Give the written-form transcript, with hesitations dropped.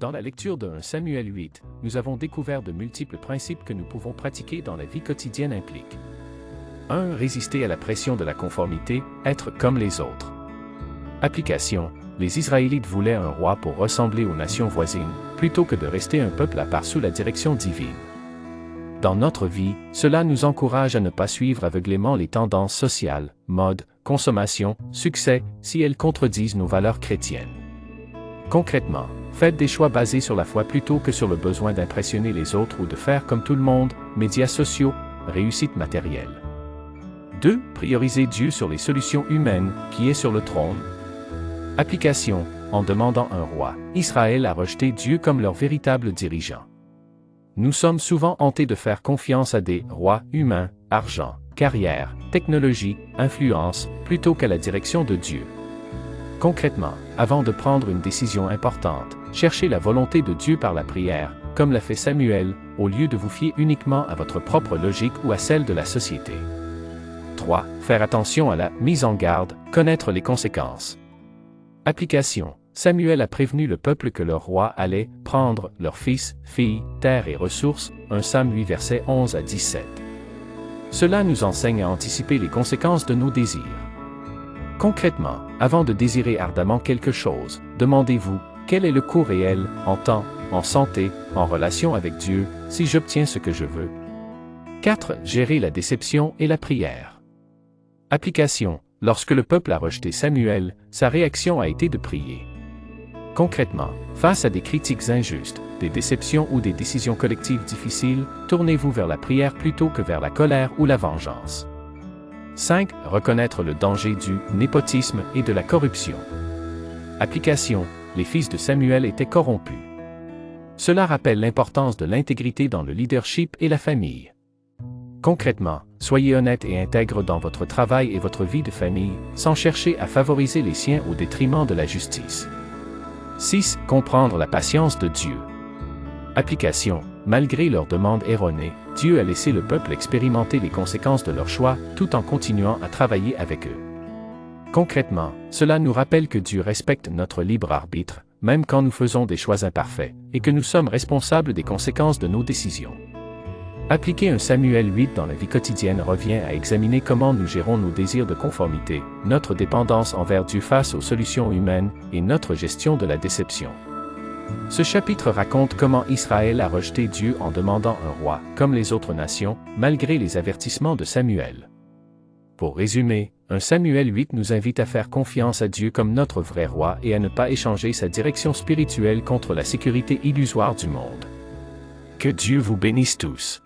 Dans la lecture de 1 Samuel 8, nous avons découvert de multiples principes que nous pouvons pratiquer dans la vie quotidienne implique. 1. Résister à la pression de la conformité, être comme les autres. Application. Les Israélites voulaient un roi pour ressembler aux nations voisines, plutôt que de rester un peuple à part sous la direction divine. Dans notre vie, cela nous encourage à ne pas suivre aveuglément les tendances sociales, mode, consommation, succès, si elles contredisent nos valeurs chrétiennes. Concrètement, faites des choix basés sur la foi plutôt que sur le besoin d'impressionner les autres ou de faire comme tout le monde, médias sociaux, réussite matérielle. 2. Priorisez Dieu sur les solutions humaines, qui est sur le trône. Application. En demandant un roi, Israël a rejeté Dieu comme leur véritable dirigeant. Nous sommes souvent hantés de faire confiance à des rois humains, argent, carrière, technologie, influence, plutôt qu'à la direction de Dieu. Concrètement, avant de prendre une décision importante, cherchez la volonté de Dieu par la prière, comme l'a fait Samuel, au lieu de vous fier uniquement à votre propre logique ou à celle de la société. 3. Faire attention à la mise en garde, connaître les conséquences. Application. Samuel a prévenu le peuple que leur roi allait prendre leurs fils, filles, terres et ressources, 1 Sam 8 versets 11 à 17. Cela nous enseigne à anticiper les conséquences de nos désirs. Concrètement, avant de désirer ardemment quelque chose, demandez-vous, quel est le coût réel, en temps, en santé, en relation avec Dieu, si j'obtiens ce que je veux? 4. Gérer la déception et la prière. Application. Lorsque le peuple a rejeté Samuel, sa réaction a été de prier. Concrètement, face à des critiques injustes, des déceptions ou des décisions collectives difficiles, tournez-vous vers la prière plutôt que vers la colère ou la vengeance. 5. Reconnaître le danger du népotisme et de la corruption. Application. Les fils de Samuel étaient corrompus. Cela rappelle l'importance de l'intégrité dans le leadership et la famille. Concrètement, soyez honnête et intègre dans votre travail et votre vie de famille, sans chercher à favoriser les siens au détriment de la justice. 6. Comprendre la patience de Dieu. Application. Malgré leurs demandes erronées, Dieu a laissé le peuple expérimenter les conséquences de leurs choix, tout en continuant à travailler avec eux. Concrètement, cela nous rappelle que Dieu respecte notre libre arbitre, même quand nous faisons des choix imparfaits, et que nous sommes responsables des conséquences de nos décisions. Appliquer 1 Samuel 8 dans la vie quotidienne revient à examiner comment nous gérons nos désirs de conformité, notre dépendance envers Dieu face aux solutions humaines, et notre gestion de la déception. Ce chapitre raconte comment Israël a rejeté Dieu en demandant un roi, comme les autres nations, malgré les avertissements de Samuel. Pour résumer, 1 Samuel 8 nous invite à faire confiance à Dieu comme notre vrai roi et à ne pas échanger sa direction spirituelle contre la sécurité illusoire du monde. Que Dieu vous bénisse tous.